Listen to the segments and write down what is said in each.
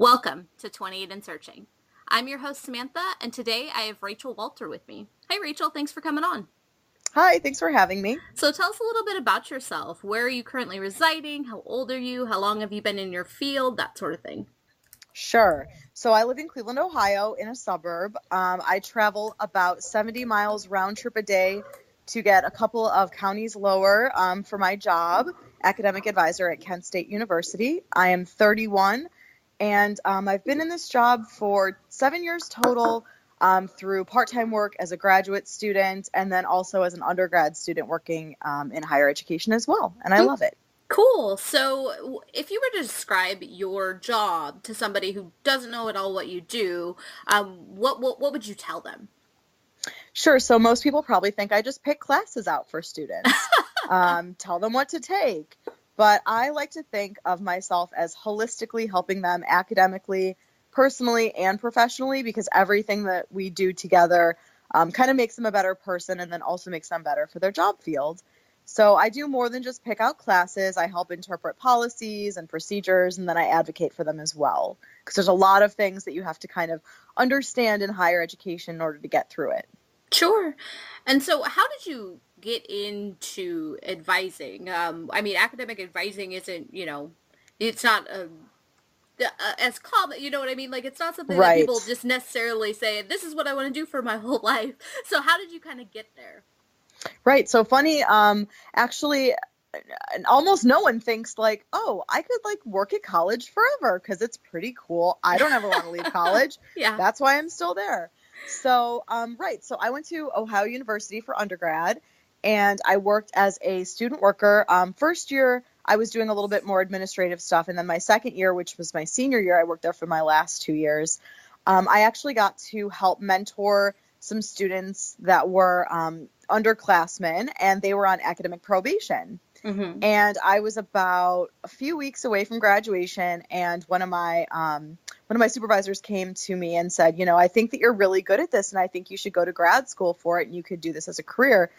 Welcome to 28 and Searching. I'm your host, Samantha, and today I have Rachel Walter with me. Hey, Rachel, thanks for coming on. Hi, thanks for having me. So tell us a little bit about yourself. Where are you currently residing? How old are you? How long have you been in your field? That sort of thing. Sure. So I live in Cleveland, Ohio, in a suburb. I travel about 70 miles round trip a day to get a couple of counties lower for my job, academic advisor at Kent State University. I am 31, and I've been in this job for 7 years total through part-time work as a graduate student and then also as an undergrad student working in higher education as well. And I Hmm, love it. cool. So, if you were to describe your job to somebody who doesn't know at all what you do, what would you tell them? Sure. So most people probably think I just pick classes out for students, tell them what to take. But I like to think of myself as holistically helping them academically, personally, and professionally because everything that we do together kind of makes them a better person and then also makes them better for their job field. So I do more than just pick out classes. I help interpret policies and procedures, and then I advocate for them as well. Because there's a lot of things that you have to kind of understand in higher education in order to get through it. Sure. And so, how did you get into advising? Academic advising isn't, it's not as common, you know what I mean? Like, it's not something that Right. people just necessarily say, this is what I want to do for my whole life. So, how did you kind of get there? Right. So funny. Actually, almost no one thinks like, oh, I could like work at college forever because it's pretty cool. I don't ever want to leave college. Yeah. That's why I'm still there. So, right. So I went to Ohio University for undergrad and I worked as a student worker. First year, I was doing a little bit more administrative stuff. And then my second year, which was my senior year, I worked there for my last 2 years. I actually got to help mentor some students that were underclassmen and they were on academic probation. Mm-hmm. And I was about a few weeks away from graduation, and one of my supervisors came to me and said, I think that you're really good at this, and I think you should go to grad school for it, and you could do this as a career.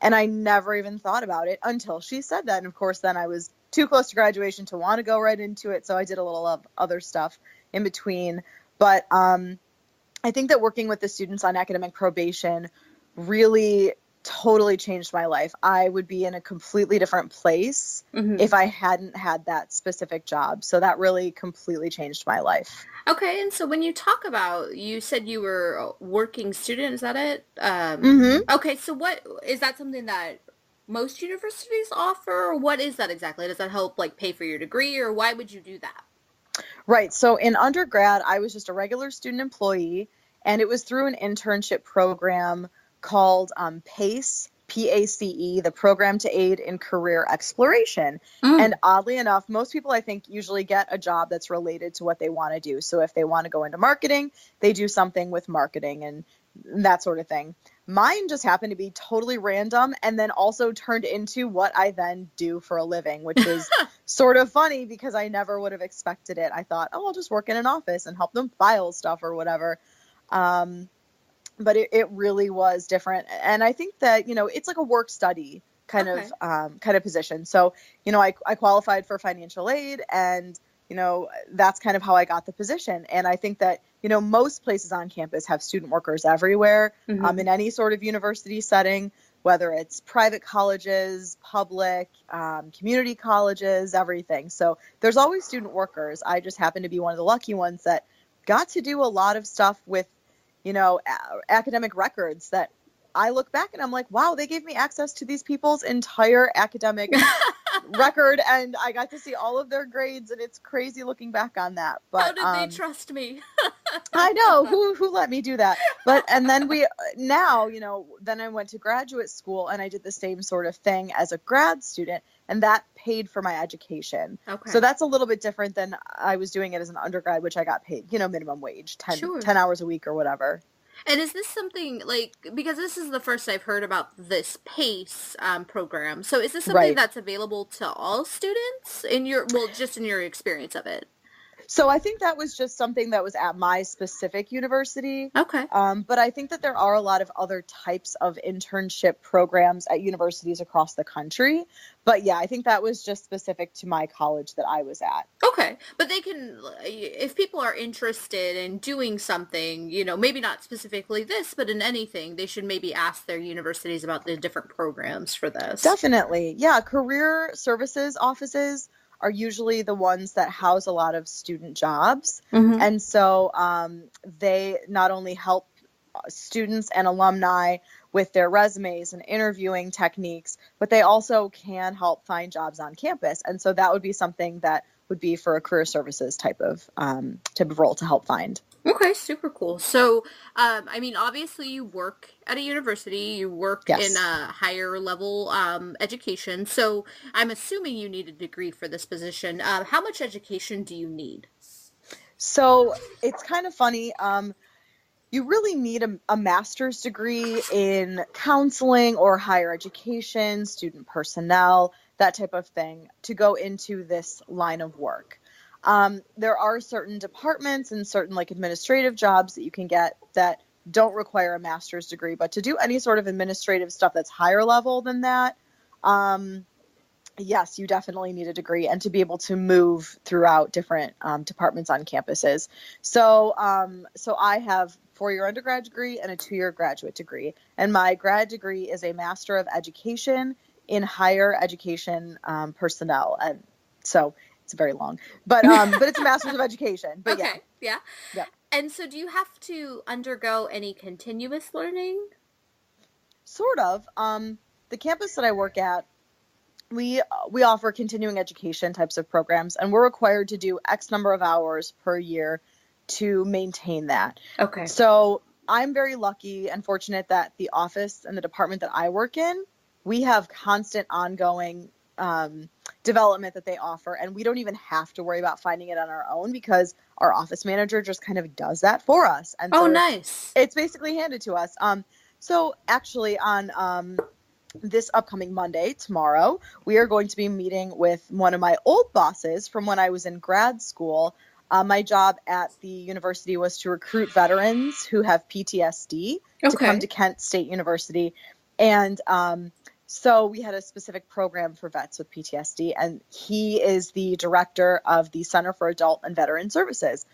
And I never even thought about it until she said that. And of course, then I was too close to graduation to want to go right into it, so I did a little of other stuff in between. But I think that working with the students on academic probation really totally changed my life. I would be in a completely different place Mm-hmm. if I hadn't had that specific job. So that really completely changed my life. Okay, and so when you talk about, you said you were a working student, is that it? Hmm. Okay, so what is that something that most universities offer, or what is that exactly? Does that help like pay for your degree, or why would you do that? Right. So in undergrad, I was just a regular student employee, and it was through an internship program called PACE, PACE, the Program to Aid in Career Exploration. And Mm. oddly enough, most people I think usually get a job that's related to what they want to do. So if they want to go into marketing, they do something with marketing and that sort of thing. Mine just happened to be totally random and then also turned into what I then do for a living, which is sort of funny because I never would have expected it. I thought, oh, I'll just work in an office and help them file stuff or whatever. Um, but it really was different. And I think that, it's like a work study Okay. kind of position. So, I qualified for financial aid and, that's kind of how I got the position. And I think that, most places on campus have student workers everywhere Mm-hmm. in any sort of university setting, whether it's private colleges, public, community colleges, everything. So there's always student workers. I just happen to be one of the lucky ones that got to do a lot of stuff with academic records that I look back and I'm like, wow, they gave me access to these people's entire academic record and I got to see all of their grades and it's crazy looking back on that. How But did they trust me? I know who let me do that. But and then we now, then I went to graduate school and I did the same sort of thing as a grad student and that paid for my education. So Okay. that's a little bit different than I was doing it as an undergrad, which I got paid, minimum wage, Sure. 10 hours a week or whatever. And is this something like, because this is the first I've heard about this PACE program? So is this something Right. that's available to all students in your, well, just in your experience of it? So I think that was just something that was at my specific university. Okay. But I think that there are a lot of other types of internship programs at universities across the country. But yeah, I think that was just specific to my college that I was at. Okay, but they can, if people are interested in doing something, maybe not specifically this, but in anything, they should maybe ask their universities about the different programs for this. Definitely. Yeah, career services offices are usually the ones that house a lot of student jobs. Hmm. And so they not only help students and alumni with their resumes and interviewing techniques, but they also can help find jobs on campus. And so that would be something that would be for a career services type of role to help find. Okay, super cool. So, I mean, obviously you work at a university, you work in Yes. a higher level education. So I'm assuming you need a degree for this position. How much education do you need? So it's kind of funny. You really need a master's degree in counseling or higher education, student personnel, that type of thing, to go into this line of work. There are certain departments and certain like administrative jobs that you can get that don't require a master's degree, but to do any sort of administrative stuff that's higher level than that, um, yes, you definitely need a degree and to be able to move throughout different departments on campuses. So I have 4-year undergrad degree and a 2-year graduate degree. And my grad degree is a Master of Education in Higher Education Personnel. And so it's very long, but it's a Master's of Education. But yeah, Okay, yeah. yeah, And so do you have to undergo any continuous learning? sort of. The campus that I work at, we offer continuing education types of programs, and we're required to do X number of hours per year to maintain that. Okay. So I'm very lucky and fortunate that the office and the department that I work in, we have constant ongoing development that they offer, and we don't even have to worry about finding it on our own because our office manager just kind of does that for us, and Oh, so nice. it's basically handed to us. So actually on this upcoming Monday, tomorrow, we are going to be meeting with one of my old bosses from when I was in grad school. My job at the university was to recruit veterans who have PTSD to come Okay. to Kent State University. And so we had a specific program for vets with PTSD, and he is the director of the Center for Adult and Veteran Services.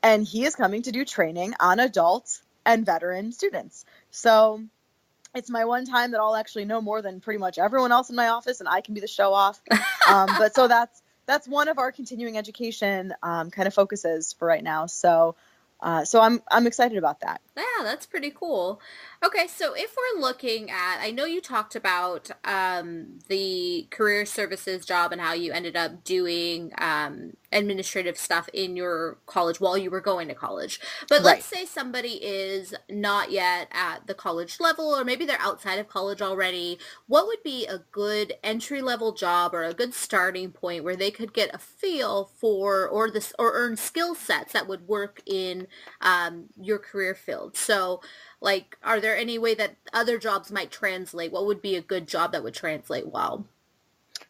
And he is coming to do training on adult and veteran students. So it's my one time that I'll actually know more than pretty much everyone else in my office, and I can be the show off. But so that's one of our continuing education kind of focuses for right now. So I'm excited about that. Yeah, that's pretty cool. Okay, so if we're looking at, I know you talked about the career services job and how you ended up doing administrative stuff in your college while you were going to college. But let's Right. say somebody is not yet at the college level, or maybe they're outside of college already. What would be a good entry level job or a good starting point where they could get a feel for or earn skill sets that would work in your career field? So, like, are there any way that other jobs might translate? What would be a good job that would translate well?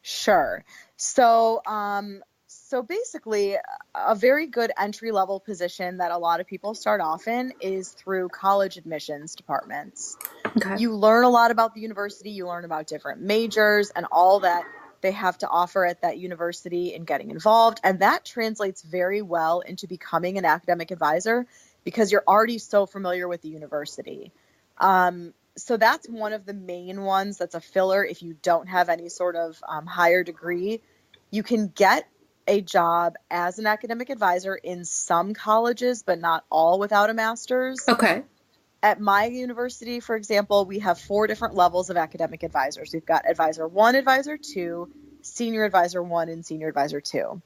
Sure. So basically, a very good entry level position that a lot of people start off in is through college admissions departments. Okay. You learn a lot about the university, you learn about different majors and all that they have to offer at that university and getting involved. And that translates very well into becoming an academic advisor because you're already so familiar with the university. So that's one of the main ones that's a filler if you don't have any sort of higher degree. You can get a job as an academic advisor in some colleges, but not all without a master's. Okay. At my university, for example, we have 4 different levels of academic advisors. We've got advisor 1, advisor 2, senior advisor 1, and senior advisor 2.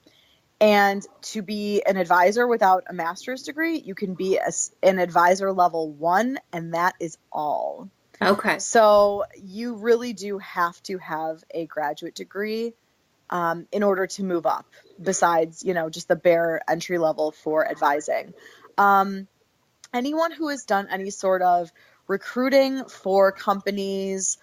And to be an advisor without a master's degree, you can be an advisor level 1, and that is all. Okay. So you really do have to have a graduate degree in order to move up, besides, just the bare entry level for advising. Anyone who has done any sort of recruiting for companies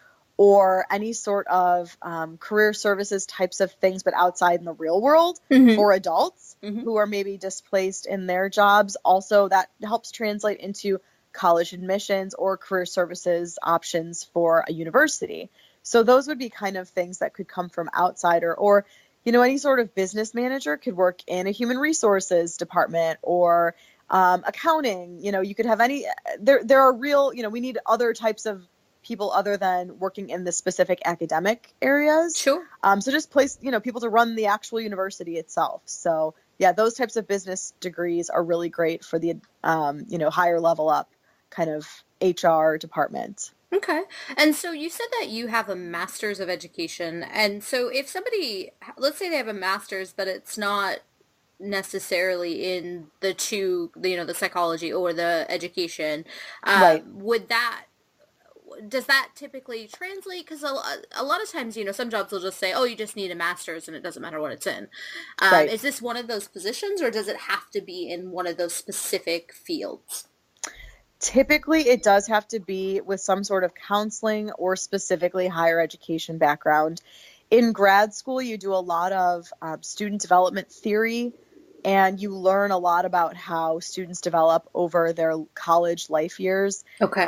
or any sort of career services types of things, but outside in the real world Mm-hmm. for adults Mm-hmm. who are maybe displaced in their jobs. Also, that helps translate into college admissions or career services options for a university. So those would be kind of things that could come from outsider, or any sort of business manager could work in a human resources department, or accounting. You could have any. There are real. We need other types of people other than working in the specific academic areas. Sure. So just place people to run the actual university itself. So yeah, those types of business degrees are really great for the higher level up kind of HR department. Okay. And so you said that you have a master's of education. And so if somebody, let's say they have a master's, but it's not necessarily in the psychology or the education, Right. would that, does that typically translate? Because a lot of times, some jobs will just say, oh, you just need a master's and it doesn't matter what it's in. Right. Is this one of those positions or does it have to be in one of those specific fields? Typically, it does have to be with some sort of counseling or specifically higher education background. In grad school, you do a lot of student development theory, and you learn a lot about how students develop over their college life years. Okay.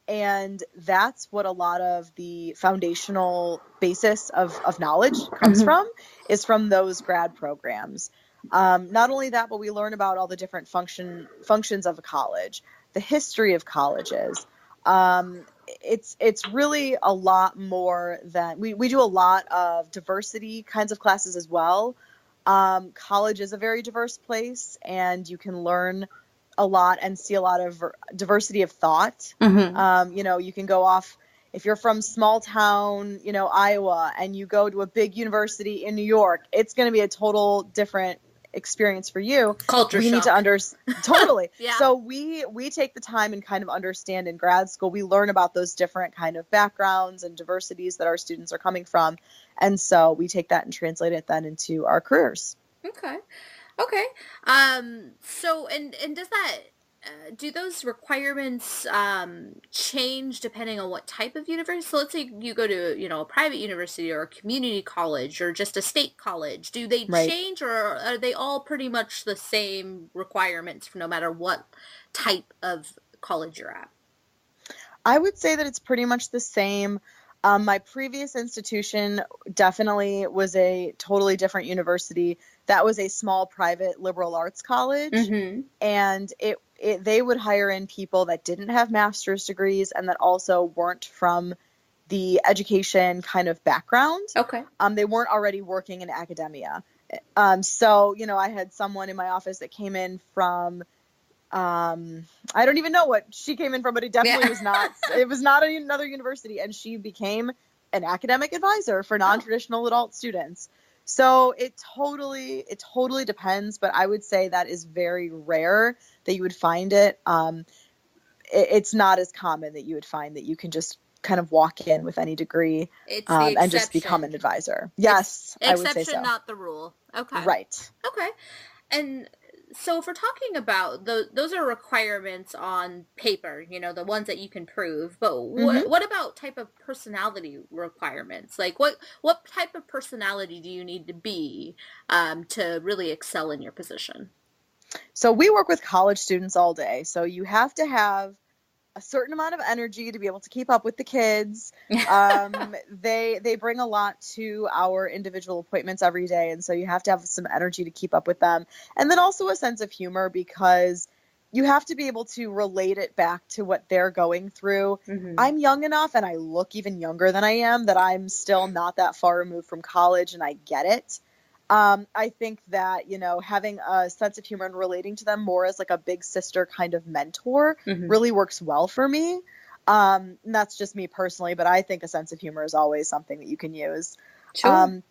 And that's what a lot of the foundational basis of knowledge comes Mm-hmm. from, is from those grad programs. Not only that, but we learn about all the different functions of a college, the history of colleges. It's really a lot more than we do a lot of diversity kinds of classes as well. College is a very diverse place, and you can learn a lot and see a lot of diversity of thought. Mm-hmm. You can go off if you're from small town, Iowa, and you go to a big university in New York. It's going to be a total different experience for you. Culture We need to shock. totally. Yeah. So we take the time and kind of understand in grad school. We learn about those different kind of backgrounds and diversities that our students are coming from, and so we take that and translate it then into our careers. Okay. Okay. So and does that do those requirements change depending on what type of university? So let's say you go to, a private university or a community college or just a state college. Do they Right. change or are they all pretty much the same requirements for no matter what type of college you're at? I would say that it's pretty much the same. My previous institution definitely was a totally different university. That was a small private liberal arts college, Mm-hmm. and they would hire in people that didn't have master's degrees and that also weren't from the education kind of background. Okay. They weren't already working in academia. So, I had someone in my office that came in from I don't even know what she came in from, but it definitely Yeah. was not. It was not another university, and she became an academic advisor for Oh. non-traditional adult students. So it totally depends, but I would say that is very rare that you would find it. It's not as common that you would find that you can just kind of walk in with any degree It's the and just become exception. an advisor. It's Yes, I would say exception, so. not the rule. Okay. Right. Okay. And so if we're talking about those are requirements on paper, the ones that you can prove. But hmm what about type of personality requirements? Like what type of personality do you need to be to really excel in your position? So we work with college students all day. So you have to have a certain amount of energy to be able to keep up with the kids. They bring a lot to our individual appointments every day, and so you have to have some energy to keep up with them, and then also a sense of humor, because you have to be able to relate it back to what they're going through. Hmm. I'm young enough, and I look even younger than I am, that I'm still not that far removed from college, and I get it. I think that, having a sense of humor and relating to them more as like a big sister kind of mentor Hmm. really works well for me. And that's just me personally, but I think a sense of humor is always something that you can use. Sure. Um,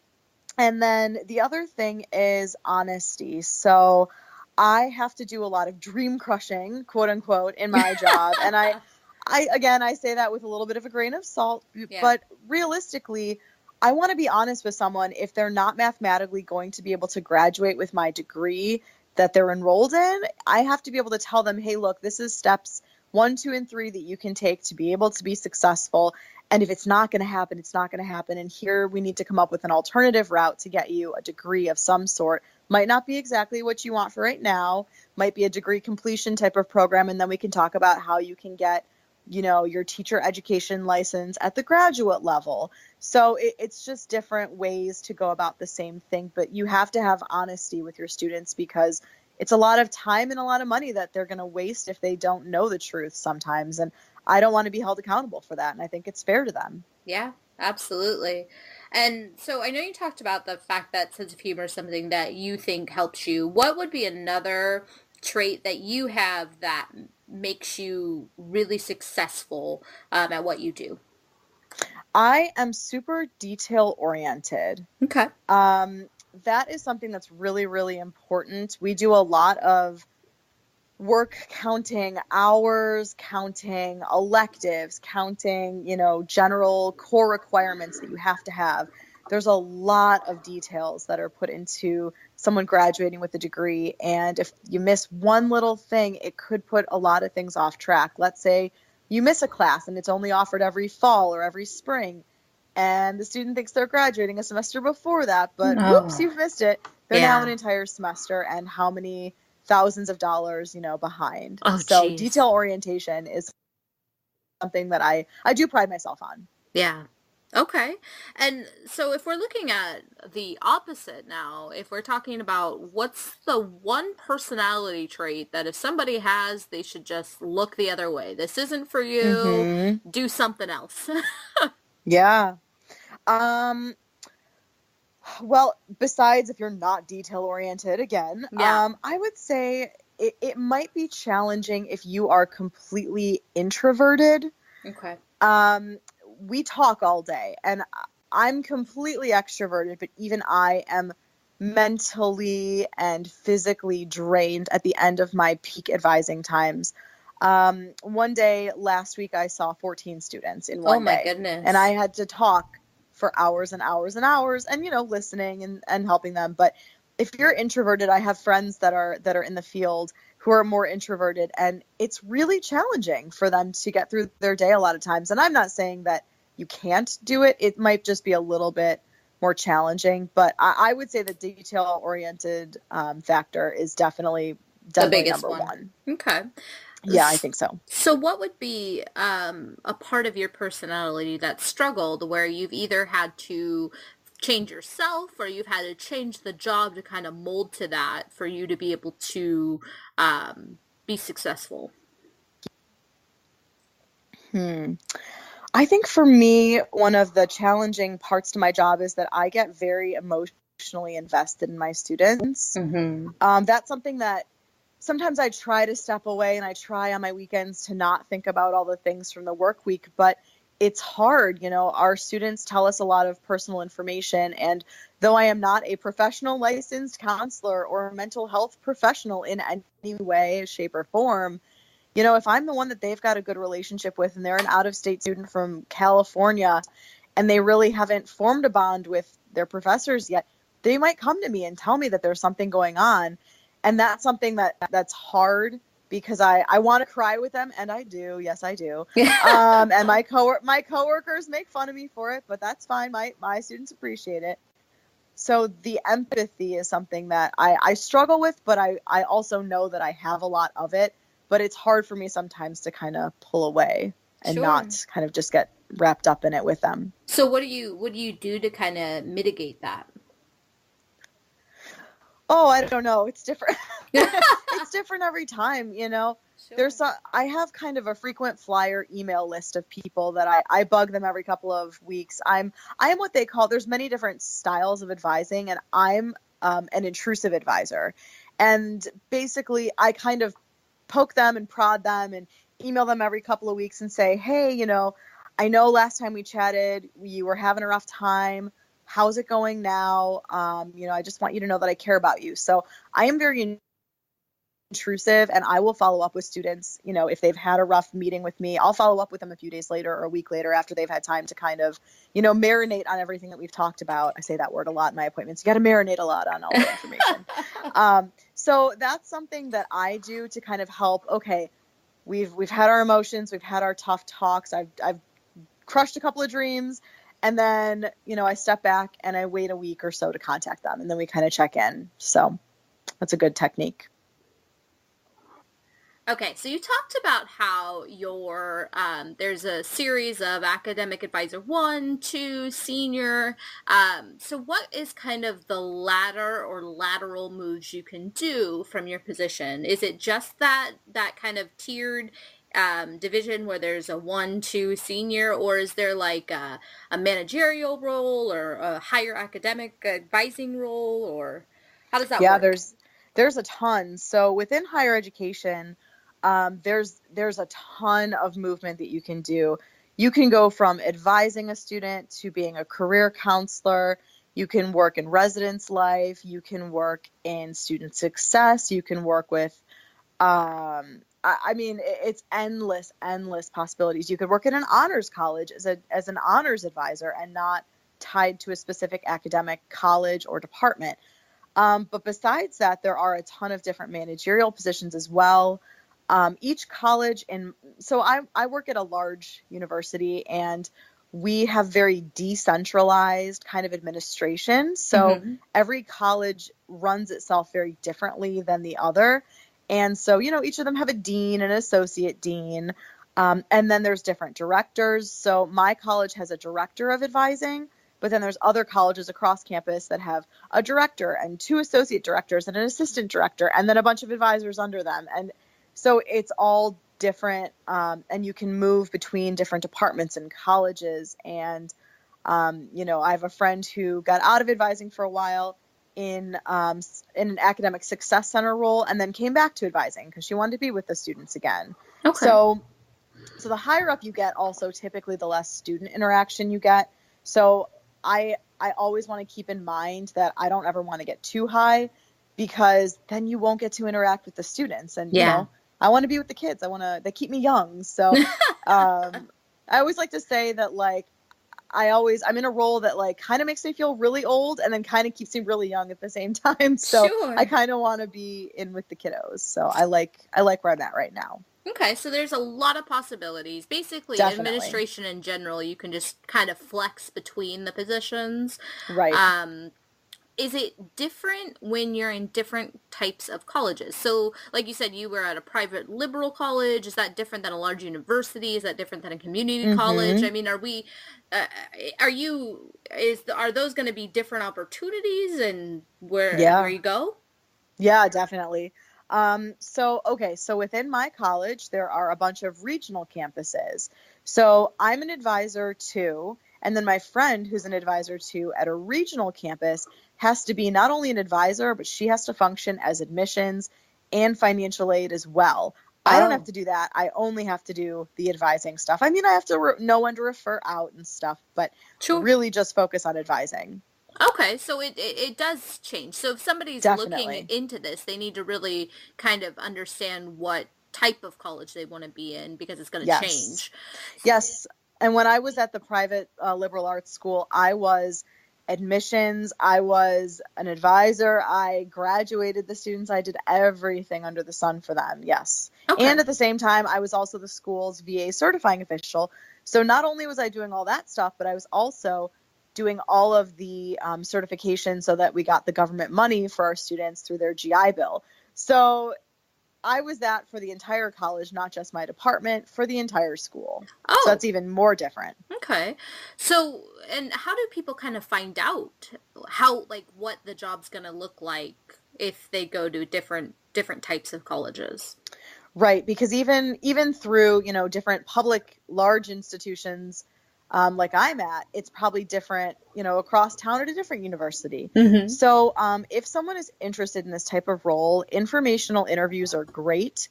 and then the other thing is honesty. So I have to do a lot of dream crushing, quote unquote, in my job. And I say that with a little bit of a grain of salt, Yeah. but realistically, I want to be honest with someone. If they're not mathematically going to be able to graduate with my degree that they're enrolled in, I have to be able to tell them, hey, look, this is steps one, two, and three that you can take to be able to be successful. And if it's not going to happen, it's not going to happen. And here we need to come up with an alternative route to get you a degree of some sort. Might not be exactly what you want for right now, might be a degree completion type of program. And then we can talk about how you can get, your teacher education license at the graduate level. So it's just different ways to go about the same thing. But you have to have honesty with your students, because it's a lot of time and a lot of money that they're going to waste if they don't know the truth sometimes. And I don't want to be held accountable for that. And I think it's fair to them. Yeah, absolutely. And so I know you talked about the fact that sense of humor is something that you think helps you. What would be another trait that you have that makes you really successful at what you do? I am super detail oriented. Okay. That is something that's really, really important. We do a lot of work counting hours, counting electives, counting, general core requirements that you have to have. There's a lot of details that are put into someone graduating with a degree. And if you miss one little thing, it could put a lot of things off track. Let's say you miss a class and it's only offered every fall or every spring, and the student thinks they're graduating a semester before that, but whoops, you've missed it. They're now an entire semester and how many thousands of dollars, behind. Oh, so geez. Detail orientation is something that I do pride myself on. Yeah. Okay. And so if we're looking at the opposite now, if we're talking about what's the one personality trait that if somebody has, they should just look the other way. This isn't for you. Mm-hmm. Do something else. Yeah. Well, besides if you're not detail oriented, again, I would say it might be challenging if you are completely introverted. Okay. We talk all day, and I'm completely extroverted, but even I am mentally and physically drained at the end of my peak advising times. One day last week, I saw 14 students in one day. Oh my goodness. And I had to talk for hours and hours and hours and, listening and helping them. But if you're introverted, I have friends that are in the field who are more introverted, and it's really challenging for them to get through their day a lot of times. And I'm not saying that you can't do it. It might just be a little bit more challenging, but I would say the detail oriented factor is definitely the biggest number one. Okay. Yeah, I think so. So what would be a part of your personality that struggled where you've either had to change yourself or you've had to change the job to kind of mold to that for you to be able to be successful? I think for me, one of the challenging parts to my job is that I get very emotionally invested in my students. Mm-hmm. That's something that sometimes I try to step away, and I try on my weekends to not think about all the things from the work week, but it's hard. Our students tell us a lot of personal information, and though I am not a professional licensed counselor or a mental health professional in any way, shape, or form, if I'm the one that they've got a good relationship with and they're an out-of-state student from California and they really haven't formed a bond with their professors yet, they might come to me and tell me that there's something going on. And that's something that's hard because I want to cry with them, and I do. Yes, I do. And my coworkers make fun of me for it, but that's fine. My students appreciate it. So the empathy is something that I struggle with, but I also know that I have a lot of it. But it's hard for me sometimes to kind of pull away and not kind of just get wrapped up in it with them. So what do you do to kind of mitigate that? Oh, I don't know. It's different. It's different every time, Sure. I have kind of a frequent flyer email list of people that I bug them every couple of weeks. I am what they call, there's many different styles of advising, and I'm an intrusive advisor. And basically I kind of poke them and prod them and email them every couple of weeks and say, hey, I know last time we chatted, you were having a rough time. How's it going now? I just want you to know that I care about you. So I am very intrusive, and I will follow up with students. If they've had a rough meeting with me, I'll follow up with them a few days later or a week later after they've had time to kind of, marinate on everything that we've talked about. I say that word a lot in my appointments. You got to marinate a lot on all the information. So that's something that I do to kind of help. Okay, we've had our emotions, we've had our tough talks. I've crushed a couple of dreams, and then, I step back and I wait a week or so to contact them, and then we kind of check in. So that's a good technique. Okay, so you talked about how there's a series of academic advisor one, two, senior. So what is kind of the ladder or lateral moves you can do from your position? Is it just that kind of tiered division where there's a one, two, senior, or is there like a managerial role or a higher academic advising role, or how does that Yeah, work? there's a ton. So within higher education, there's a ton of movement that you can do. You can go from advising a student to being a career counselor. You can work in residence life. You can work in student success. You can work with, I mean, it's endless possibilities. You could work in an honors college as an honors advisor and not tied to a specific academic college or department. But besides that, there are a ton of different managerial positions as well. Each college, so I work at a large university, and we have very decentralized kind of administration. So Mm-hmm. every college runs itself very differently than the other. And so, each of them have a dean and an associate dean. And then there's different directors. So my college has a director of advising, but then there's other colleges across campus that have a director and two associate directors and an assistant director, and then a bunch of advisors under them. And so it's all different, and you can move between different departments and colleges. And, I have a friend who got out of advising for a while in an academic success center role, and then came back to advising because she wanted to be with the students again. Okay. So the higher up you get, also typically the less student interaction you get. So I always want to keep in mind that I don't ever want to get too high, because then you won't get to interact with the students. And Yeah. I want to be with the kids. They keep me young. So I always like to say that, like, I'm in a role that, like, kind of makes me feel really old and then kind of keeps me really young at the same time. So I Sure. kind of want to be in with the kiddos. So I like where I'm at right now. Okay, so there's a lot of possibilities. Basically, Definitely. administration in general, you can just kind of flex between the positions. Right. Um, is it different when you're in different types of colleges? So, like you said, you were at a private liberal college. Is that different than a large university? Is that different than a community college? Mm-hmm. I mean, uh, are those going to be different opportunities and where Yeah. you go? Yeah, definitely. So within my college, there are a bunch of regional campuses. So I'm an advisor too, and then my friend who's an advisor too at a regional campus has to be not only an advisor, but she has to function as admissions and financial aid as well. I don't have Oh, to do that. I only have to do the advising stuff. I mean, I have to know when to refer out and stuff, but sure. really just focus on advising. Okay, so it does change. So if somebody's looking Definitely. into this, they need to really kind of understand what type of college they want to be in because it's going to Yes. change. Yes. And when I was at the private liberal arts school, I was admissions, I was an advisor, I graduated the students, I did everything under the sun for them. Yes. And Okay. at the same time, I was also the school's VA certifying official. So not only was I doing all that stuff, but I was also doing all of the certification so that we got the government money for our students through their GI Bill. So I was that for the entire college, not just my department, for the entire school. So Oh, that's even more different. okay. So, and how do people kind of find out how like what the job's going to look like if they go to different types of colleges? Right, because even through, different public large institutions, like I'm at, it's probably different, across town at a different university. Mm-hmm. So if someone is interested in this type of role, informational interviews are great.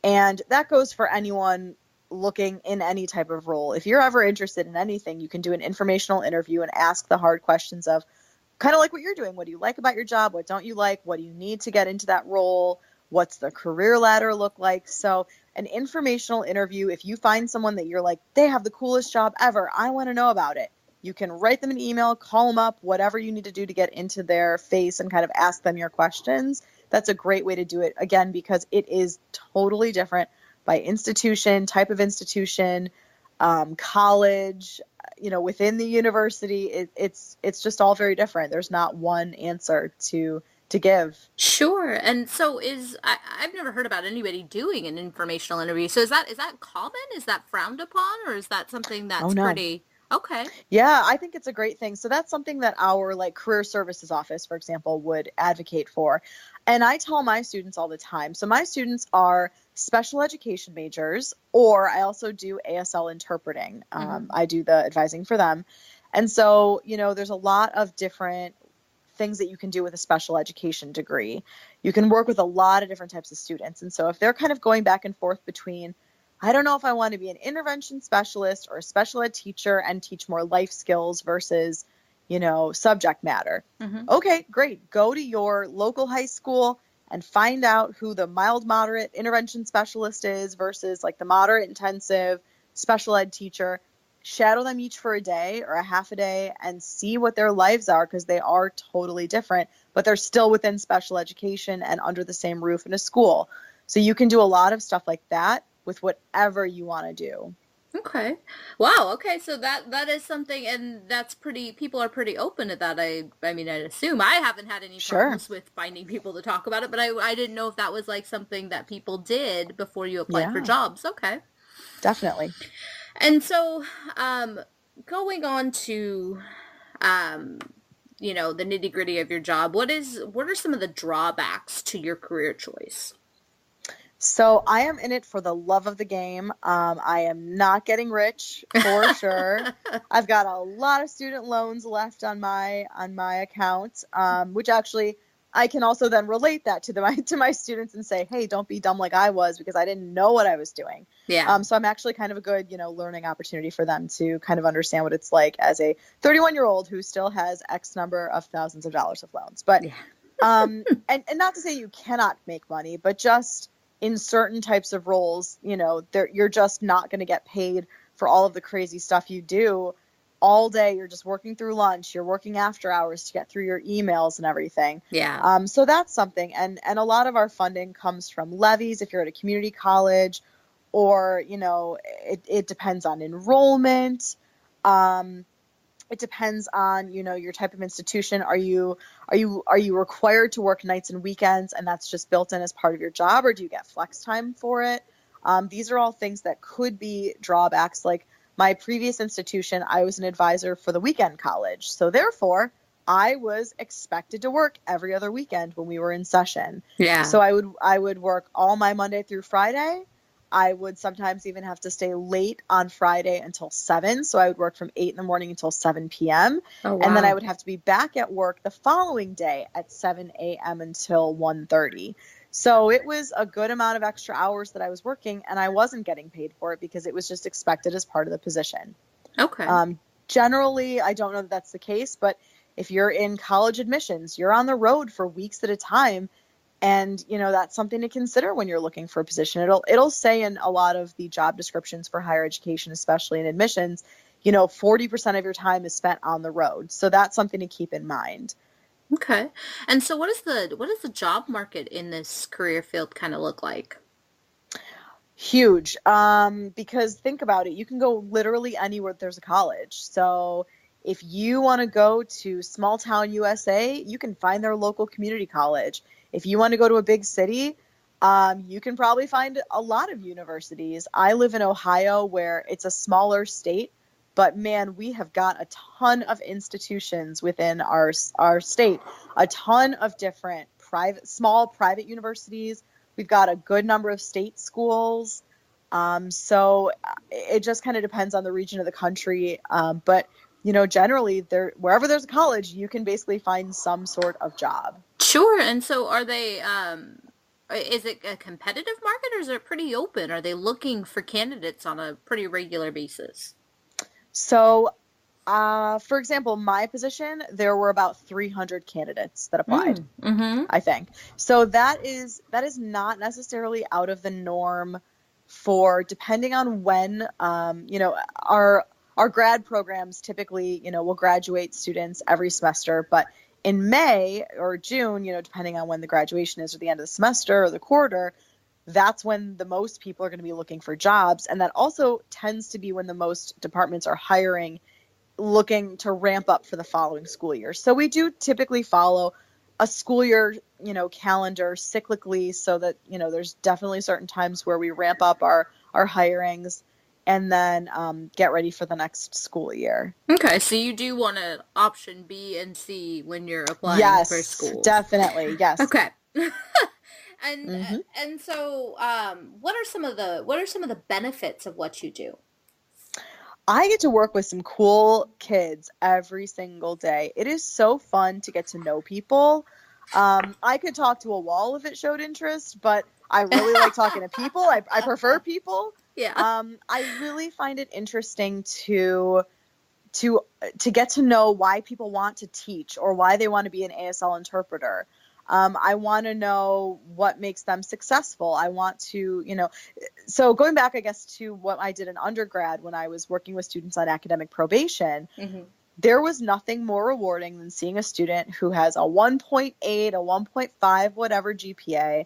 And that goes for anyone looking in any type of role. If you're ever interested in anything, you can do an informational interview and ask the hard questions of kind of like what you're doing. What do you like about your job? What don't you like? What do you need to get into that role? What's the career ladder look like? So, an informational interview, if you find someone that you're like, they have the coolest job ever, I want to know about it. You can write them an email, call them up, whatever you need to do to get into their face and kind of ask them your questions. That's a great way to do it, again, because it is totally different by institution, type of institution, college, within the university. It's just all very different. There's not one answer to give. Sure. And so I've never heard about anybody doing an informational interview. So is that common? Is that frowned upon, or is that something Oh that's no. pretty okay? Yeah, I think it's a great thing. So that's something that our like career services office, for example, would advocate for. And I tell my students all the time. So my students are special education majors, or I also do ASL interpreting. Hmm. I do the advising for them. And so, there's a lot of different things that you can do with a special education degree. You can work with a lot of different types of students. And so if they're kind of going back and forth between, I don't know if I want to be an intervention specialist or a special ed teacher and teach more life skills versus, subject matter. Hmm. Okay, great. Go to your local high school and find out who the mild moderate intervention specialist is versus like the moderate intensive special ed teacher. Shadow them each for a day or a half a day and see what their lives are, because they are totally different, but they're still within special education and under the same roof in a school. So you can do a lot of stuff like that with whatever you want to do. Okay. Wow. Okay. So that is something, and that's pretty. People are pretty open to that. I mean, I'd assume. I haven't had any Sure. problems with finding people to talk about it, but I didn't know if that was like something that people did before you applied for Yeah, jobs. Okay. definitely. And so, um, going on to, um, the nitty gritty of your job, what are some of the drawbacks to your career choice? So I am in it for the love of the game. I am not getting rich for sure. I've got a lot of student loans left on my account, which actually I can also then relate that to my students and say, hey, don't be dumb like I was, because I didn't know what I was doing. Yeah. So I'm actually kind of a good, learning opportunity for them to kind of understand what it's like as a 31-year-old who still has X number of thousands of dollars of loans. But Yeah. and not to say you cannot make money, but just in certain types of roles, you're just not going to get paid for all of the crazy stuff you do all day. You're just working through lunch. You're working after hours to get through your emails and everything. Yeah. So that's something. And a lot of our funding comes from levies if you're at a community college, or, it depends on enrollment. Um, it depends on, your type of institution. Are you required to work nights and weekends, and that's just built in as part of your job, or do you get flex time for it? These are all things that could be drawbacks. Like my previous institution, I was an advisor for the weekend college, so therefore I was expected to work every other weekend when we were in session. Yeah. So I would work all my Monday through Friday. I would sometimes even have to stay late on Friday until 7. So I would work from 8 in the morning until 7 p.m. Oh, And then I wow. would have to be back at work the following day at 7 a.m. until 1:30. So it was a good amount of extra hours that I was working, and I wasn't getting paid for it because it was just expected as part of the position. Okay. Um, Generally, I don't know that that's the case, but if you're in college admissions, you're on the road for weeks at a time. And, that's something to consider when you're looking for a position. It'll say in a lot of the job descriptions for higher education, especially in admissions, 40% of your time is spent on the road. So that's something to keep in mind. Okay. And so what does the job market in this career field kind of look like? Huge. Because think about it, you can go literally anywhere there's a college. So if you want to go to small town USA, you can find their local community college. If you want to go to a big city, you can probably find a lot of universities. I live in Ohio, where it's a smaller state, but man, we have got a ton of institutions within our state, a ton of different small private universities. We've got a good number of state schools. So it just kind of depends on the region of the country. But generally, wherever there's a college, you can basically find some sort of job. Sure. And so is it a competitive market, or is it pretty open? Are they looking for candidates on a pretty regular basis? So, for example, my position, there were about 300 candidates that applied, Mm. Mm-hmm. I think. So that is not necessarily out of the norm for, depending on when, our grad programs typically, will graduate students every semester, but in May or June, depending on when the graduation is, or the end of the semester or the quarter, that's when the most people are going to be looking for jobs. And that also tends to be when the most departments are hiring, looking to ramp up for the following school year. So we do typically follow a school year, calendar cyclically, so that, there's definitely certain times where we ramp up our hirings and then get ready for the next school year. Okay, so you do want an option B and C when you're applying for Yes, schools. definitely. Yes. Okay. and Hmm. and so what are some of the benefits of what you do? I get to work with some cool kids every single day. It is so fun to get to know people. I could talk to a wall if it showed interest, but I really like talking to people. I prefer people. Yeah. I really find it interesting to to get to know why people want to teach or why they want to be an ASL interpreter. I want to know what makes them successful. I want to, so going back, I guess, to what I did in undergrad when I was working with students on academic probation, Hmm. there was nothing more rewarding than seeing a student who has a 1.8, a 1.5, whatever GPA,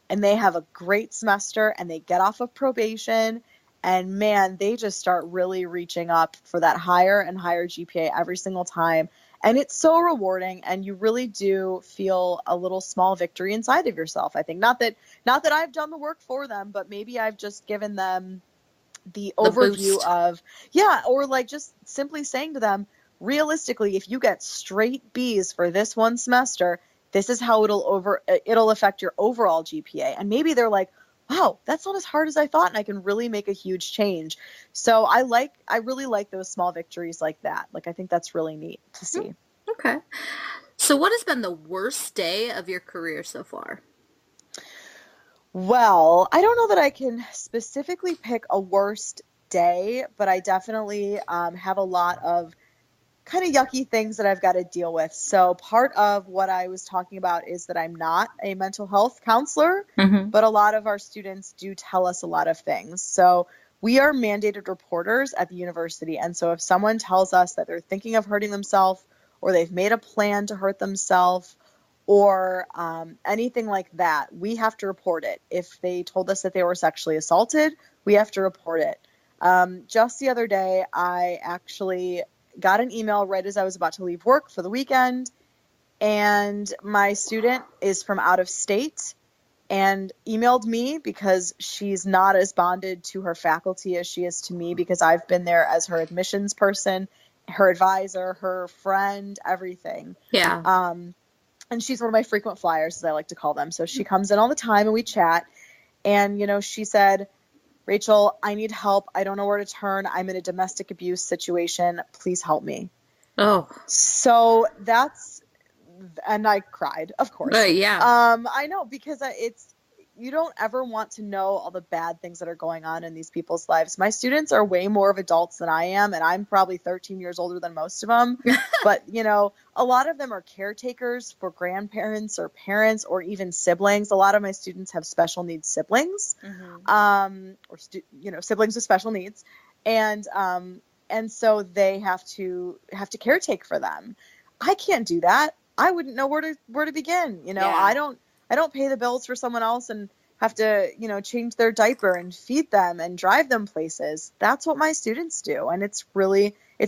and they have a great semester and they get off of probation. And man, they just start really reaching up for that higher and higher GPA every single time. And it's so rewarding, and you really do feel a little small victory inside of yourself. I think not that I've done the work for them, but maybe I've just given them the The overview boost. of, yeah, or like just simply saying to them, realistically, if you get straight B's for this one semester, this is how it'll affect your overall GPA. And maybe they're like, wow, that's not as hard as I thought, and I can really make a huge change. So I really like those small victories like that. Like, I think that's really neat to see. Okay. So what has been the worst day of your career so far? Well, I don't know that I can specifically pick a worst day, but I definitely have a lot of kind of yucky things that I've got to deal with. So part of what I was talking about is that I'm not a mental health counselor, Hmm. but a lot of our students do tell us a lot of things. So we are mandated reporters at the university. And so if someone tells us that they're thinking of hurting themselves, or they've made a plan to hurt themselves, or anything like that, we have to report it. If they told us that they were sexually assaulted, we have to report it. Just the other day, I actually got an email right as I was about to leave work for the weekend, and my student is from out of state and emailed me because she's not as bonded to her faculty as she is to me, because I've been there as her admissions person, her advisor, her friend, everything. Yeah. And she's one of my frequent flyers, as I like to call them. So she comes in all the time and we chat. And, she said, Rachel, I need help. I don't know where to turn. I'm in a domestic abuse situation. Please help me. Oh. So and I cried, of course. Yeah. I know, because you don't ever want to know all the bad things that are going on in these people's lives. My students are way more of adults than I am, and I'm probably 13 years older than most of them. But, a lot of them are caretakers for grandparents or parents or even siblings. A lot of my students have special needs siblings, Hmm. or siblings with special needs. And so they have to caretake for them. I can't do that. I wouldn't know where to begin. Yeah. I don't pay the bills for someone else and have to, change their diaper and feed them and drive them places. That's what my students do. And it's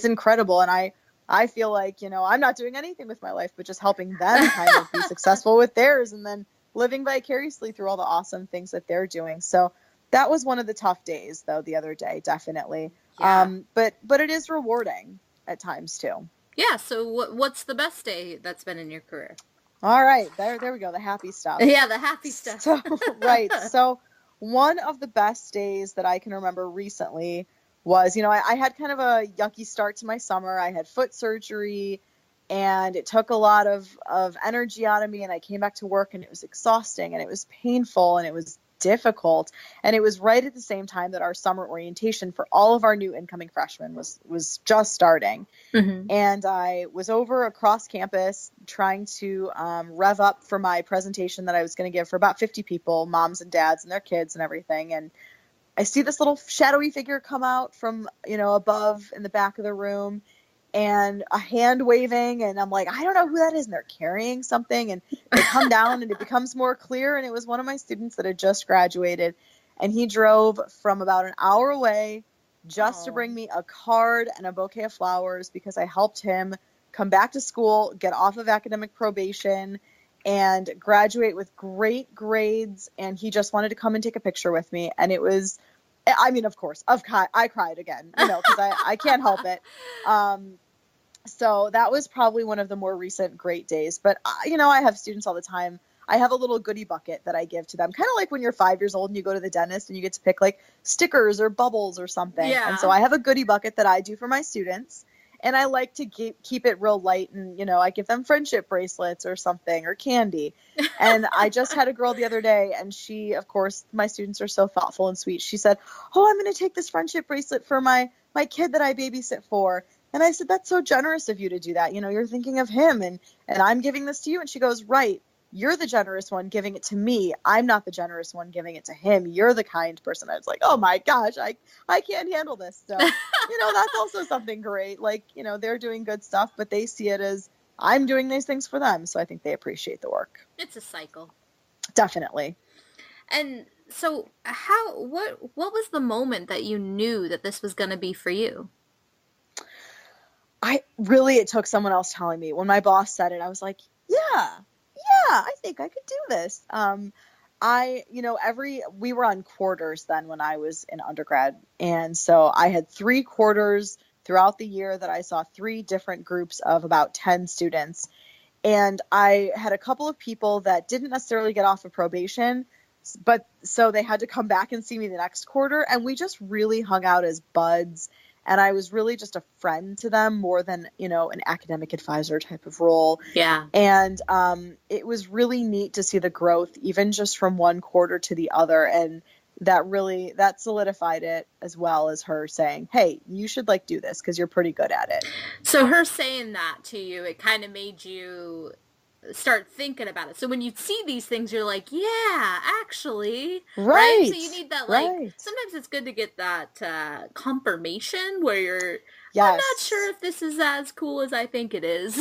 incredible. And I feel like, I'm not doing anything with my life, but just helping them kind of be successful with theirs, and then living vicariously through all the awesome things that they're doing. So that was one of the tough days, though, the other day, definitely. Yeah. But it is rewarding at times too. Yeah. So what's the best day that's been in your career? All right, there we go, the happy stuff. Yeah, the happy stuff. So, right. So one of the best days that I can remember recently was, I had kind of a yucky start to my summer. I had foot surgery, and it took a lot of energy out of me, and I came back to work, and it was exhausting, and it was painful, and it was difficult. And it was right at the same time that our summer orientation for all of our new incoming freshmen was just starting. Hmm. And I was over across campus trying to rev up for my presentation that I was going to give for about 50 people, moms and dads and their kids and everything. And I see this little shadowy figure come out from, above in the back of the room. and a hand waving, and I'm like, I don't know who that is, and they're carrying something, and they come down and it becomes more clear, and it was one of my students that had just graduated, and he drove from about an hour away just to Oh. bring me a card and a bouquet of flowers because I helped him come back to school, get off of academic probation, and graduate with great grades, and he just wanted to come and take a picture with me, and it was, I mean, of course, I cried again, because I can't help it. So that was probably one of the more recent great days. But, I have students all the time. I have a little goodie bucket that I give to them, kind of like when you're 5 years old and you go to the dentist and you get to pick like stickers or bubbles or something. And so Yeah. I have a goodie bucket that I do for my students. And I like to keep it real light. And, I give them friendship bracelets or something or candy. And I just had a girl the other day, and she, of course, my students are so thoughtful and sweet. She said, "Oh, I'm going to take this friendship bracelet for my kid that I babysit for." And I said, "That's so generous of you to do that. You're thinking of him, and I'm giving this to you." And she goes, "Right. You're the generous one giving it to me. I'm not the generous one giving it to him. You're the kind person." I was like, oh my gosh, I can't handle this. So, that's also something great. Like, they're doing good stuff, but they see it as I'm doing these things for them. So I think they appreciate the work. It's a cycle. Definitely. And so what was the moment that you knew that this was going to be for you? It took someone else telling me. When my boss said it, I was like, yeah, I think I could do this. We were on quarters then when I was in undergrad. And so I had 3 quarters throughout the year that I saw 3 different groups of about 10 students. And I had a couple of people that didn't necessarily get off of probation, but so they had to come back and see me the next quarter. And we just really hung out as buds. And I was really just a friend to them more than, an academic advisor type of role. Yeah. And it was really neat to see the growth, even just from one quarter to the other. And that solidified it, as well as her saying, "Hey, you should do this because you're pretty good at it." So her saying that to you, it kind of made you start thinking about it. So when you see these things, you're like, yeah, actually, right? So Right. you need that, Right. sometimes it's good to get that confirmation where you're, I'm not Yes. sure if this is as cool as I think it is.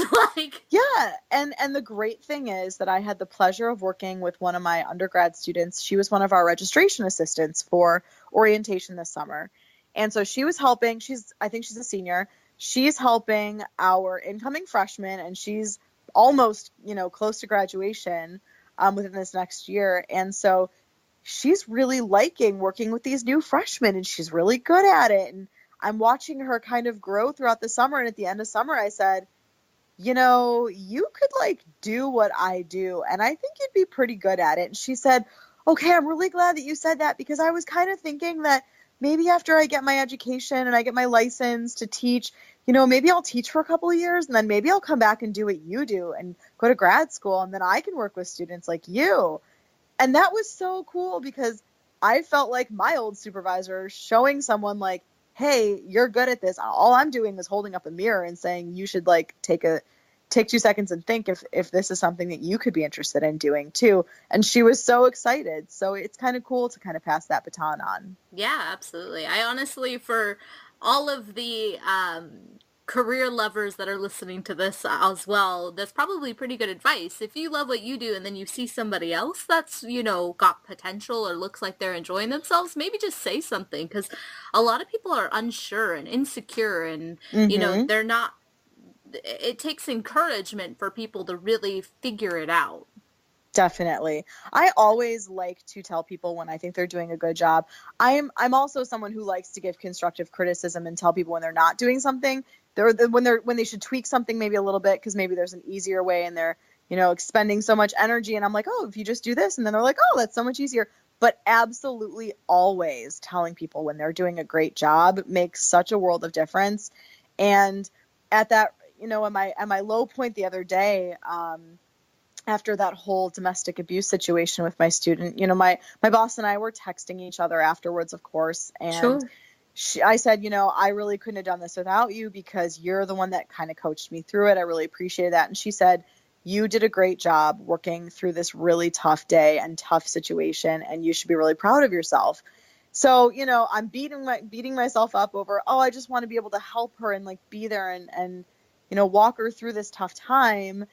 Yeah, and the great thing is that I had the pleasure of working with one of my undergrad students. She was one of our registration assistants for orientation this summer. And so she was helping, I think she's a senior. She's helping our incoming freshmen, and she's almost, close to graduation within this next year. And so she's really liking working with these new freshmen, and she's really good at it. And I'm watching her kind of grow throughout the summer. And at the end of summer, I said, you could do what I do, and I think you'd be pretty good at it. And she said, "Okay, I'm really glad that you said that, because I was kind of thinking that maybe after I get my education and I get my license to teach, maybe I'll teach for a couple of years, and then maybe I'll come back and do what you do and go to grad school, and then I can work with students like you." And that was so cool, because I felt like my old supervisor showing someone "Hey, you're good at this. All I'm doing is holding up a mirror and saying you should take 2 seconds and think if this is something that you could be interested in doing too." And she was so excited. So it's kind of cool to kind of pass that baton on. Yeah, absolutely. I honestly, for all of the career lovers that are listening to this as well, that's probably pretty good advice. If you love what you do and then you see somebody else that's, got potential or looks like they're enjoying themselves, maybe just say something, because a lot of people are unsure and insecure, and, they're not, it takes encouragement for people to really figure it out. Definitely. I always like to tell people when I think they're doing a good job. I'm also someone who likes to give constructive criticism and tell people when they're not doing something. When they should tweak something maybe a little bit, because maybe there's an easier way and they're, expending so much energy, and I'm like, "Oh, if you just do this." And then they're like, "Oh, that's so much easier." But absolutely always telling people when they're doing a great job makes such a world of difference. And at that, at my low point the other day, after that whole domestic abuse situation with my student, my boss and I were texting each other afterwards, of course. And Sure. I said, "I really couldn't have done this without you, because you're the one that kind of coached me through it. I really appreciate that." And she said, "You did a great job working through this really tough day and tough situation, and you should be really proud of yourself." So, I'm beating myself up over, oh, I just want to be able to help her and like be there and walk her through this tough time.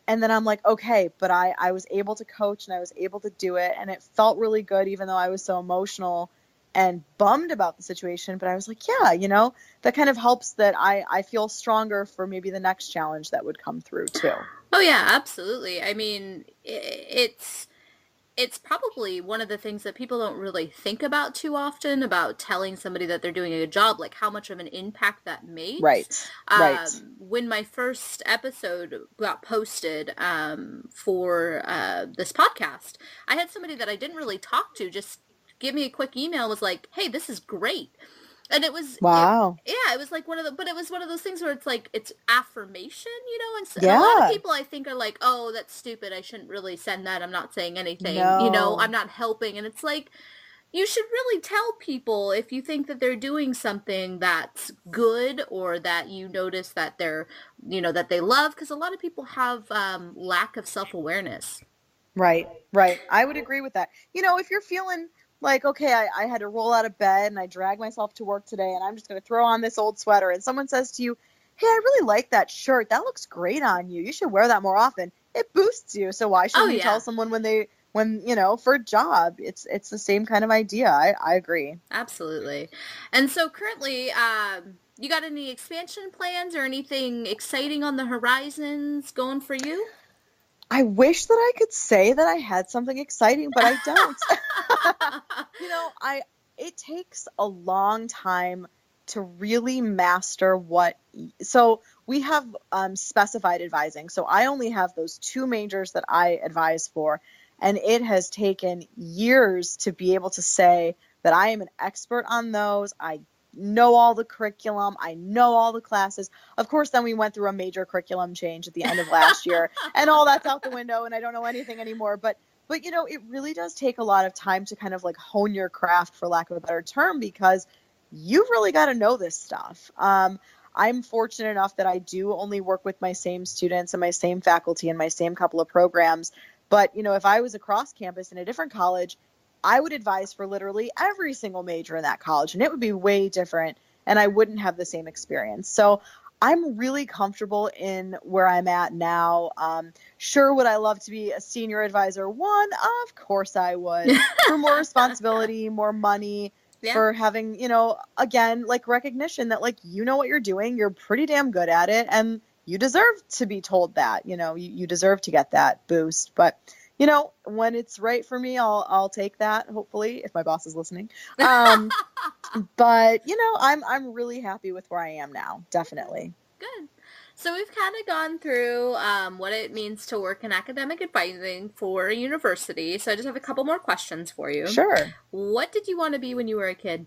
And then I'm like, okay, but I was able to coach and I was able to do it. And it felt really good, even though I was so emotional and bummed about the situation. But I was like, yeah, that kind of helps that I feel stronger for maybe the next challenge that would come through too. Oh yeah, absolutely. I mean, it's probably one of the things that people don't really think about too often about telling somebody that they're doing a good job, like how much of an impact that makes. Right. Right. When my first episode got posted for this podcast, I had somebody that I didn't really talk to just give me a quick email, was like, hey, this is great. And it was, wow. It was like but it was one of those things where it's like, it's affirmation, and a Yeah. lot of people I think are like, oh, that's stupid, I shouldn't really send that, I'm not saying anything, No. I'm not helping. And it's like, you should really tell people if you think that they're doing something that's good, or that you notice that they're, that they love, because a lot of people have lack of self-awareness. Right. I would agree with that. If you're feeling like, okay, I had to roll out of bed and I dragged myself to work today and I'm just going to throw on this old sweater, and someone says to you, hey, I really like that shirt. That looks great on you. You should wear that more often. It boosts you. So why shouldn't you tell someone when for a job? It's the same kind of idea. I agree. Absolutely. And so currently, you got any expansion plans or anything exciting on the horizons going for you? I wish that I could say that I had something exciting, but I don't. It takes a long time to really master so we have specified advising. So I only have those 2 majors that I advise for. And it has taken years to be able to say that I am an expert on those. I know all the curriculum. I know all the classes. Of course, then we went through a major curriculum change at the end of last year, and all that's out the window, and I don't know anything anymore. But it really does take a lot of time to kind of like hone your craft, for lack of a better term, because you've really got to know this stuff. I'm fortunate enough that I do only work with my same students and my same faculty and my same couple of programs. But, if I was across campus in a different college, I would advise for literally every single major in that college, and it would be way different, and I wouldn't have the same experience. So I'm really comfortable in where I'm at now. Sure, would I love to be a senior advisor? Of course I would. For more responsibility, more money, for having, again, like recognition that like, what you're doing, you're pretty damn good at it, and you deserve to be told that, you deserve to get that boost. But when it's right for me, I'll take that, hopefully, if my boss is listening. But I'm really happy with where I am now. Definitely. Good. So we've kind of gone through what it means to work in academic advising for a university. So I just have a couple more questions for you. Sure. What did you want to be when you were a kid?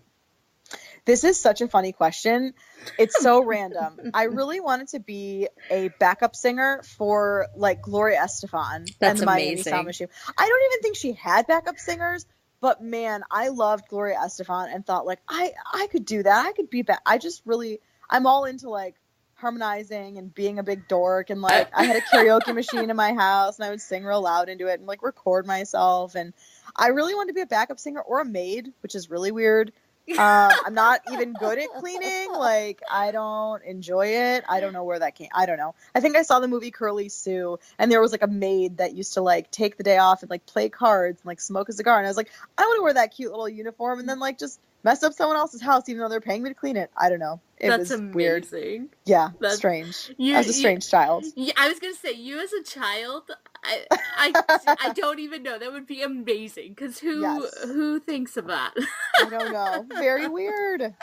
This is such a funny question. It's so random. I really wanted to be a backup singer for like Gloria Estefan and the Miami Sound Machine. I don't even think she had backup singers, but man, I loved Gloria Estefan and thought like I could do that. I could be back. I'm all into like harmonizing and being a big dork, and like I had a karaoke machine in my house and I would sing real loud into it and like record myself, and I really wanted to be a backup singer or a maid, which is really weird. I'm not even good at cleaning. Like, I don't enjoy it. I don't know where that came. I don't know. I think I saw the movie Curly Sue, and there was like a maid that used to like take the day off and like play cards and like smoke a cigar. And I was like, I want to wear that cute little uniform and then like just mess up someone else's house, even though they're paying me to clean it. I don't know. That's was amazing. Weird. Yeah, that's strange. I was a strange child. I was gonna say, you as a child, I don't even know. That would be amazing, because who thinks of that? I don't know. Very weird.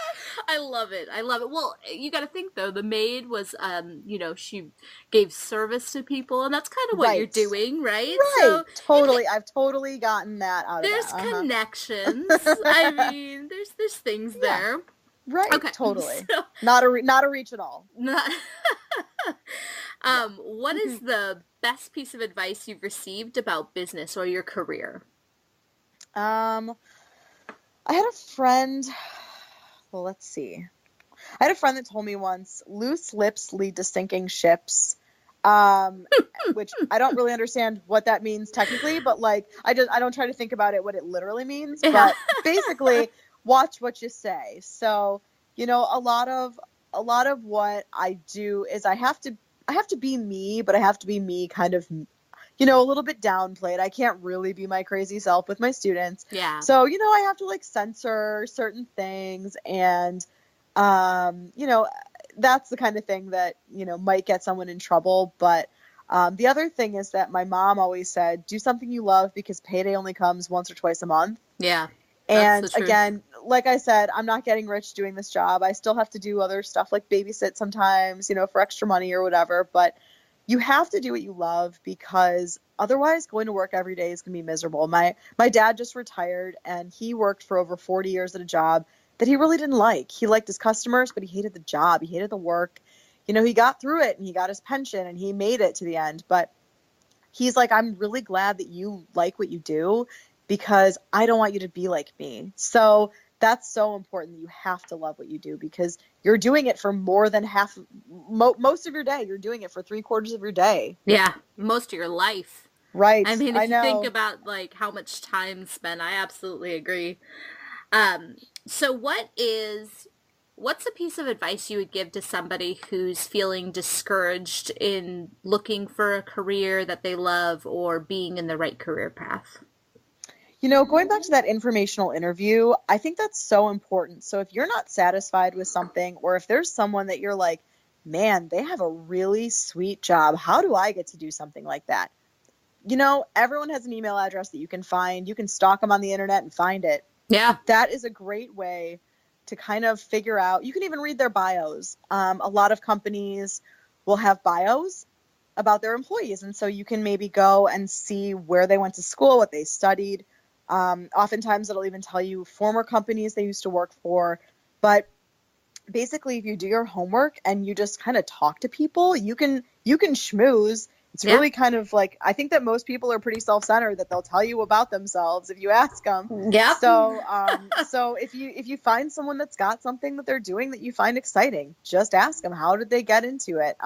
I love it. Well, you got to think though. The maid was, she gave service to people, and that's kind of what you're doing, right? Right. So, totally. I've totally gotten that out of that. There's connections. I mean, there's things there. Right. Okay. Totally. So, not a reach at all. What is the best piece of advice you've received about business or your career? I had a friend. Well, let's see. I had a friend that told me once, loose lips lead to sinking ships. Which I don't really understand what that means technically, but like I don't try to think about it what it literally means. But basically, watch what you say. So, you know, a lot of what I do is I have to be me, but I have to be me kind of, you know, a little bit downplayed. I can't really be my crazy self with my students. Yeah. So, you know, I have to like censor certain things, and you know, that's the kind of thing that, you know, might get someone in trouble. But the other thing is that my mom always said, do something you love because payday only comes once or twice a month. Yeah. That's And the truth. again, like I said, I'm not getting rich doing this job. I still have to do other stuff like babysit sometimes, you know, for extra money or whatever. But you have to do what you love, because otherwise going to work every day is going to be miserable. My dad just retired, and he worked for over 40 years at a job that he really didn't like. He liked his customers, but he hated the job. He hated the work. You know, he got through it and he got his pension and he made it to the end. But he's like, I'm really glad that you like what you do, because I don't want you to be like me. So that's so important, that you have to love what you do, because you're doing it for more than half, most of your day. You're doing it for 3/4 of your day. Yeah. Most of your life. Right. I mean, I if you think know. about like how much time spent, I absolutely agree. Um, so what's a piece of advice you would give to somebody who's feeling discouraged in looking for a career that they love or being in the right career path? You know, going back to that informational interview, I think that's so important. So if you're not satisfied with something, or if there's someone that you're like, man, they have a really sweet job, how do I get to do something like that? You know, everyone has an email address that you can find. You can stalk them on the internet and find it. Yeah. That is a great way to kind of figure out. You can even read their bios. A lot of companies will have bios about their employees, and so you can maybe go and see where they went to school, what they studied. Oftentimes, it'll even tell you former companies they used to work for. But basically, if you do your homework and you just kind of talk to people, you can schmooze. It's Yeah. really kind of like, I think that most people are pretty self-centered, that they'll tell you about themselves if you ask them. Yep. So if you find someone that's got something that they're doing that you find exciting, just ask them, how did they get into it?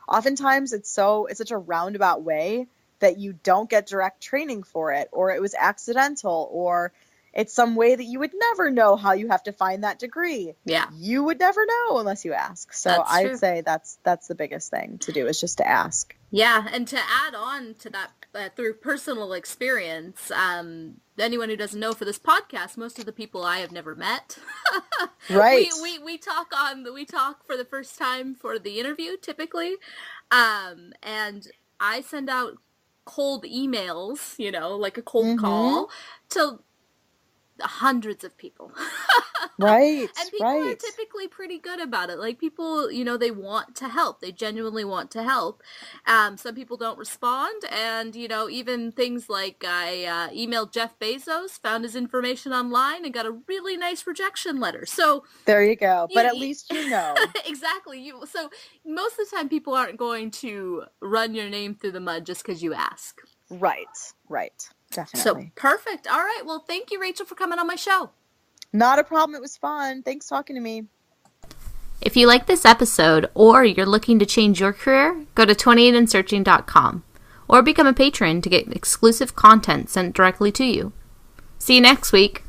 Oftentimes it's such a roundabout way that you don't get direct training for it, or it was accidental, or it's some way that you would never know how you have to find that degree. Yeah. You would never know unless you ask. So That's I'd true. say that's the biggest thing to do, is just to ask. Yeah, and to add on to that, through personal experience, anyone who doesn't know, for this podcast, most of the people I have never met. Right. We talk for the first time for the interview typically, and I send out cold emails, you know, like a cold call to hundreds of people. Right. And people are Right. typically pretty good about it. Like, people, you know, they want to help. They genuinely want to help. Some people don't respond. And, you know, even things like I emailed Jeff Bezos, found his information online, and got a really nice rejection letter. So There you go. But at you- least you know. exactly. So most of the time people aren't going to run your name through the mud just because you ask. Right. Right. So Definitely. perfect. All right. Well, thank you, Rachel, for coming on my show. Not a problem. It was fun. Thanks talking to me. If you like this episode, or you're looking to change your career, go to 28andsearching.com or become a patron to get exclusive content sent directly to you. See you next week.